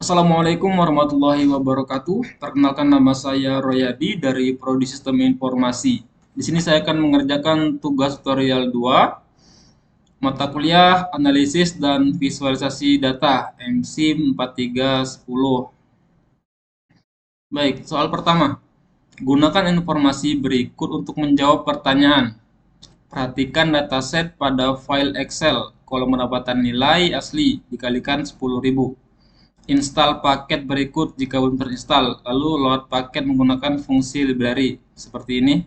Assalamualaikum warahmatullahi wabarakatuh. Perkenalkan, nama saya Royadi dari Prodi Sistem Informasi. Di sini saya akan mengerjakan tugas tutorial 2, mata kuliah Analisis dan Visualisasi Data MSIM 4310. Baik, soal pertama. Gunakan informasi berikut untuk menjawab pertanyaan. Perhatikan dataset pada file Excel. Kolom pendapatan nilai asli dikalikan 10.000. Install paket berikut jika belum terinstall, lalu load paket menggunakan fungsi library seperti ini.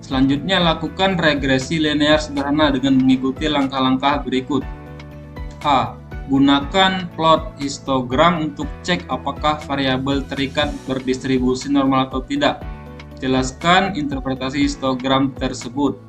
Selanjutnya, lakukan regresi linear sederhana dengan mengikuti langkah-langkah berikut. A. Gunakan plot histogram untuk cek apakah variabel terikat berdistribusi normal atau tidak. Jelaskan interpretasi histogram tersebut.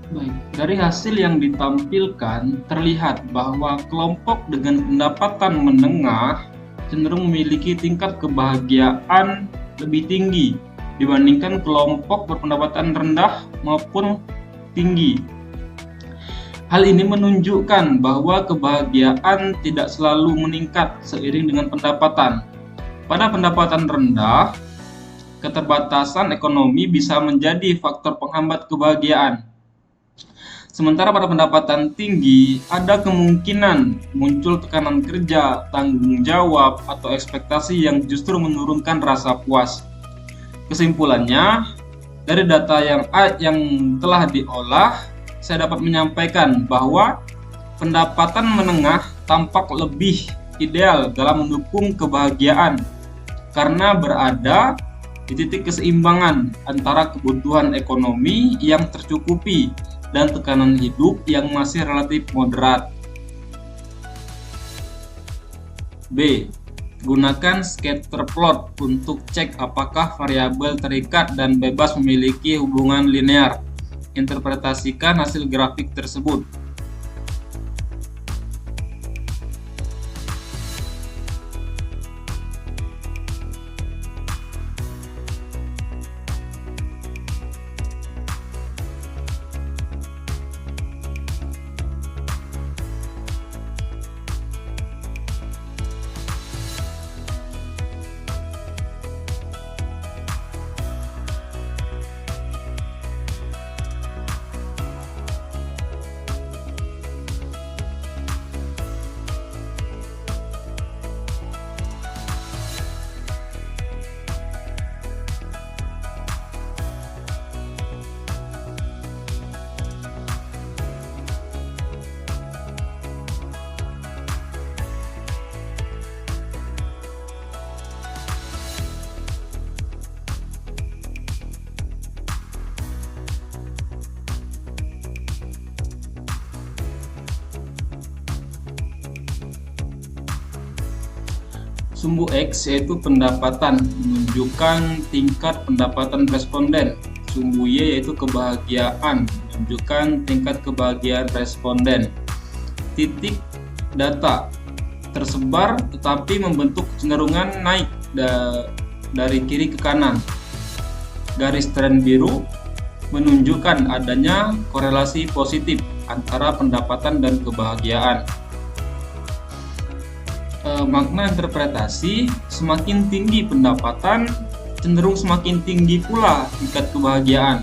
Baik, dari hasil yang ditampilkan terlihat bahwa kelompok dengan pendapatan menengah cenderung memiliki tingkat kebahagiaan lebih tinggi dibandingkan kelompok berpendapatan rendah maupun tinggi. Hal ini menunjukkan bahwa kebahagiaan tidak selalu meningkat seiring dengan pendapatan. Pada pendapatan rendah, keterbatasan ekonomi bisa menjadi faktor penghambat kebahagiaan. Sementara pada pendapatan tinggi, ada kemungkinan muncul tekanan kerja, tanggung jawab, atau ekspektasi yang justru menurunkan rasa puas. Kesimpulannya, dari data yang telah diolah, saya dapat menyampaikan bahwa pendapatan menengah tampak lebih ideal dalam mendukung kebahagiaan karena berada di titik keseimbangan antara kebutuhan ekonomi yang tercukupi dan tekanan hidup yang masih relatif moderat. B. Gunakan scatter plot untuk cek apakah variabel terikat dan bebas memiliki hubungan linear. Interpretasikan hasil grafik tersebut. Sumbu X yaitu pendapatan, menunjukkan tingkat pendapatan responden. Sumbu Y yaitu kebahagiaan, menunjukkan tingkat kebahagiaan responden. Titik data tersebar tetapi membentuk kecenderungan naik dari kiri ke kanan. Garis tren biru menunjukkan adanya korelasi positif antara pendapatan dan kebahagiaan. Makna interpretasi, semakin tinggi pendapatan, cenderung semakin tinggi pula tingkat kebahagiaan.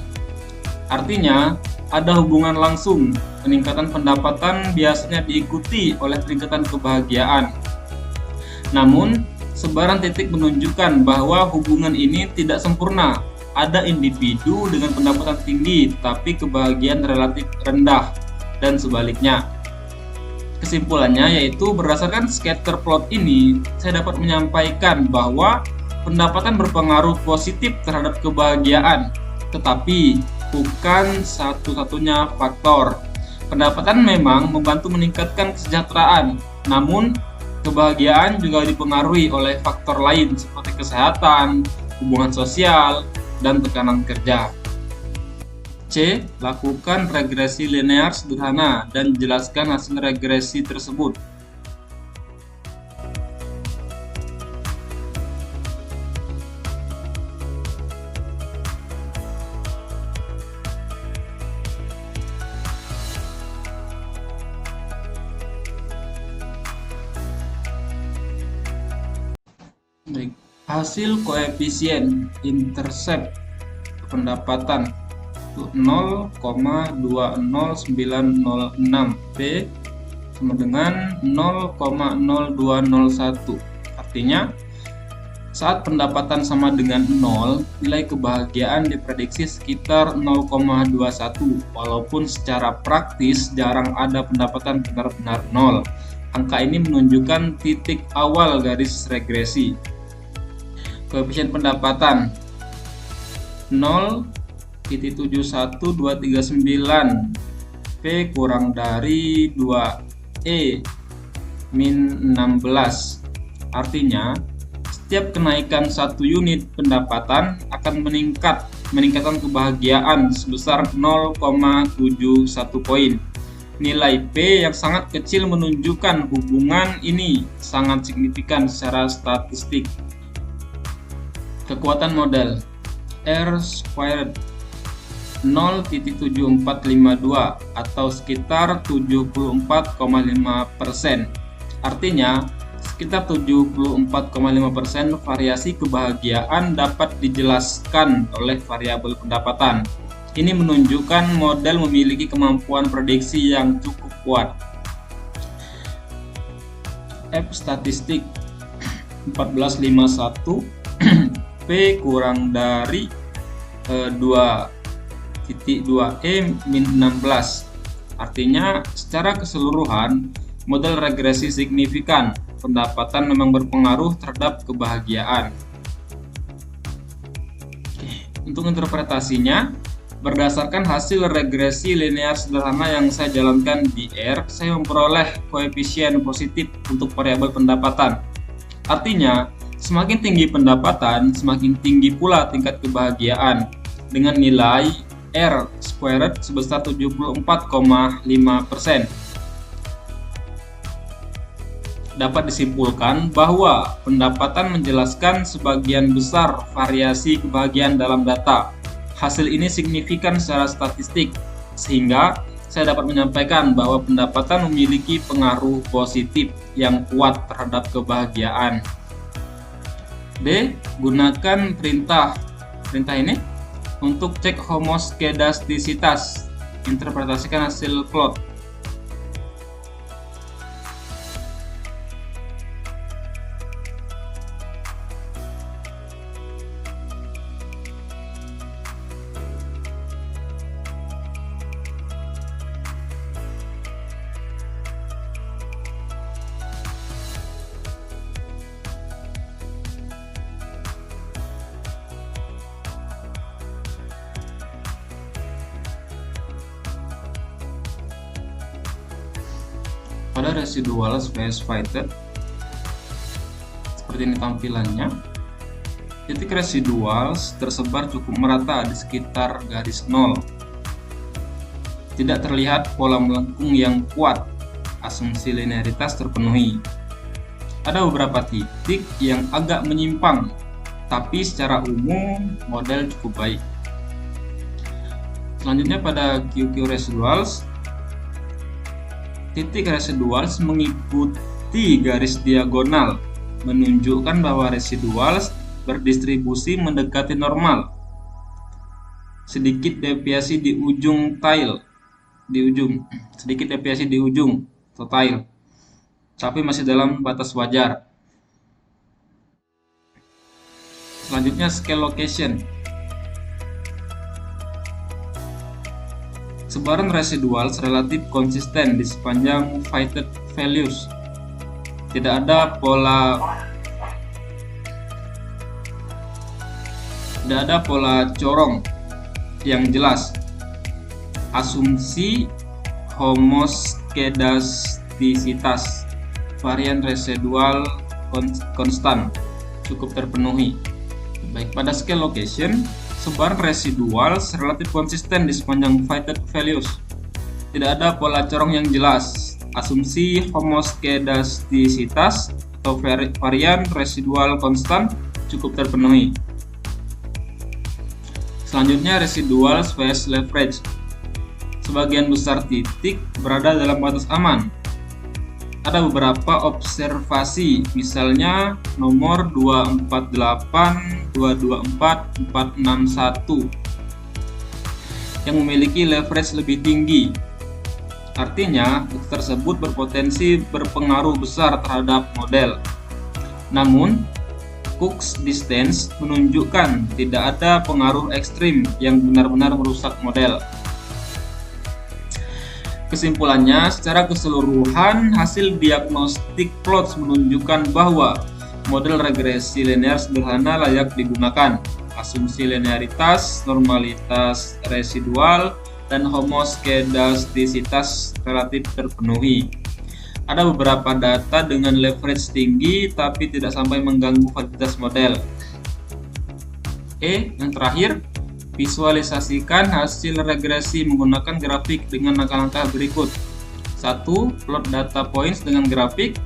Artinya, ada hubungan langsung. Peningkatan pendapatan biasanya diikuti oleh peningkatan kebahagiaan. Namun, sebaran titik menunjukkan bahwa hubungan ini tidak sempurna. Ada individu dengan pendapatan tinggi, tapi kebahagiaan relatif rendah, dan sebaliknya. Kesimpulannya yaitu berdasarkan scatter plot ini, saya dapat menyampaikan bahwa pendapatan berpengaruh positif terhadap kebahagiaan, tetapi bukan satu-satunya faktor. Pendapatan memang membantu meningkatkan kesejahteraan, namun kebahagiaan juga dipengaruhi oleh faktor lain seperti kesehatan, hubungan sosial, dan tekanan kerja. C. Lakukan regresi linear sederhana dan jelaskan hasil regresi tersebut. Baik. Hasil koefisien intercept pendapatan 0,20906 P sama dengan 0,0201. Artinya, saat pendapatan sama dengan 0, nilai kebahagiaan diprediksi sekitar 0,21, walaupun secara praktis jarang ada pendapatan benar-benar 0. Angka ini menunjukkan titik awal garis regresi. Koefisien pendapatan 0,71239 P kurang dari 2E min 16. Artinya, setiap kenaikan 1 unit pendapatan akan meningkatkan kebahagiaan sebesar 0,71 poin. Nilai P yang sangat kecil menunjukkan hubungan ini sangat signifikan secara statistik. Kekuatan model R squared 0,7452 atau sekitar 74,5%. Artinya, sekitar 74,5% variasi kebahagiaan dapat dijelaskan oleh variabel pendapatan. Ini menunjukkan model memiliki kemampuan prediksi yang cukup kuat. F statistik 1451 P kurang dari 2,2E min 16. Artinya, secara keseluruhan, model regresi signifikan. Pendapatan memang berpengaruh terhadap kebahagiaan. Untuk interpretasinya, berdasarkan hasil regresi linear sederhana yang saya jalankan di R, saya memperoleh koefisien positif untuk variabel pendapatan. Artinya, semakin tinggi pendapatan, semakin tinggi pula tingkat kebahagiaan, dengan nilai R squared sebesar 74,5%. Dapat disimpulkan bahwa pendapatan menjelaskan sebagian besar variasi kebahagiaan dalam data. Hasil ini signifikan secara statistik, sehingga saya dapat menyampaikan bahwa pendapatan memiliki pengaruh positif yang kuat terhadap kebahagiaan. D. Gunakan perintah ini untuk cek homoskedastisitas. Interpretasikan hasil plot. Pada residual space weighted, Seperti ini tampilannya. Titik residual tersebar cukup merata di sekitar garis 0. Tidak terlihat pola melengkung yang kuat. Asumsi linearitas terpenuhi. Ada beberapa titik yang agak menyimpang, tapi secara umum model cukup baik. Selanjutnya pada QQ residuals, titik residuals mengikuti garis diagonal, menunjukkan bahwa residuals berdistribusi mendekati normal. Sedikit deviasi di ujung tile, sedikit deviasi di ujung atau tile, tapi masih dalam batas wajar. Selanjutnya scale location. Sebaran residuals relatif konsisten di sepanjang weighted values. Tidak ada pola corong yang jelas. Asumsi homoskedastisitas varian residual konstan cukup terpenuhi. Baik, pada scale location, sebaran residual relatif konsisten di sepanjang weighted values. Tidak ada pola corong yang jelas. Asumsi homoskedastisitas atau varian residual konstan cukup terpenuhi. Selanjutnya residual phase leverage. Sebagian besar titik berada dalam batas aman. Ada beberapa observasi, misalnya nomor 248, 224, 461 yang memiliki leverage lebih tinggi. Artinya, titik tersebut berpotensi berpengaruh besar terhadap model. Namun, Cook's distance menunjukkan tidak ada pengaruh ekstrim yang benar-benar merusak model. Kesimpulannya, secara keseluruhan hasil diagnostik plots menunjukkan bahwa model regresi linear sederhana layak digunakan. Asumsi linearitas, normalitas residual, dan homoskedastisitas relatif terpenuhi. Ada beberapa data dengan leverage tinggi tapi tidak sampai mengganggu validitas model. Yang terakhir, visualisasikan hasil regresi menggunakan grafik dengan langkah-langkah berikut. 1. Plot data points dengan grafik.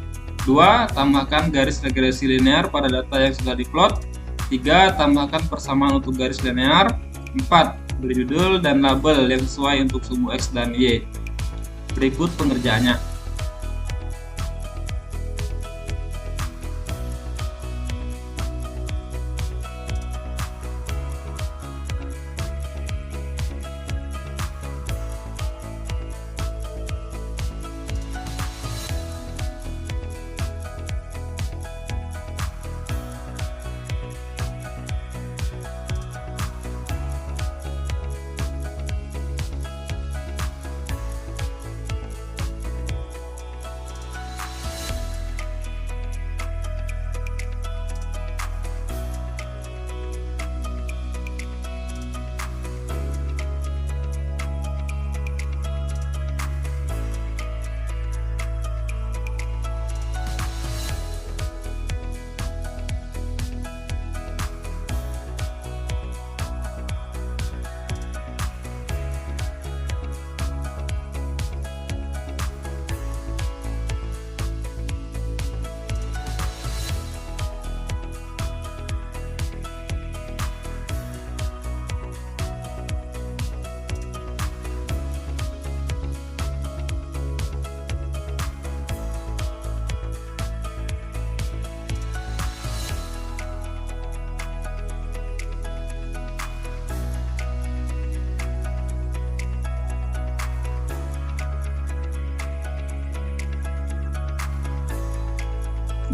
2. Tambahkan garis regresi linear pada data yang sudah diplot. 3. Tambahkan persamaan untuk garis linear. 4. Beri judul dan label yang sesuai untuk sumbu X dan Y. Berikut pengerjaannya.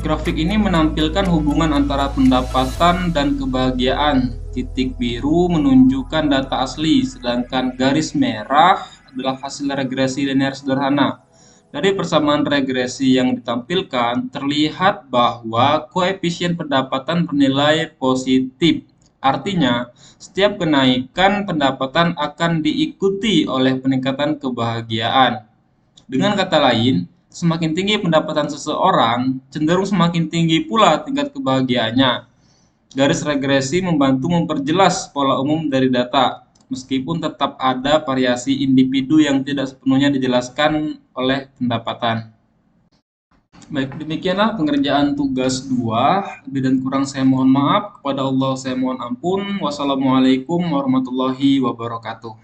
Grafik ini menampilkan hubungan antara pendapatan dan kebahagiaan. Titik biru menunjukkan data asli, sedangkan garis merah adalah hasil regresi linear sederhana. Dari persamaan regresi yang ditampilkan, terlihat bahwa koefisien pendapatan bernilai positif. Artinya, setiap kenaikan pendapatan akan diikuti oleh peningkatan kebahagiaan. Dengan kata lain, semakin tinggi pendapatan seseorang, cenderung semakin tinggi pula tingkat kebahagiaannya. Garis regresi membantu memperjelas pola umum dari data, meskipun tetap ada variasi individu yang tidak sepenuhnya dijelaskan oleh pendapatan. Baik, demikianlah pengerjaan tugas 2. Lebih dan kurang saya mohon maaf. Kepada Allah saya mohon ampun. Wassalamualaikum warahmatullahi wabarakatuh.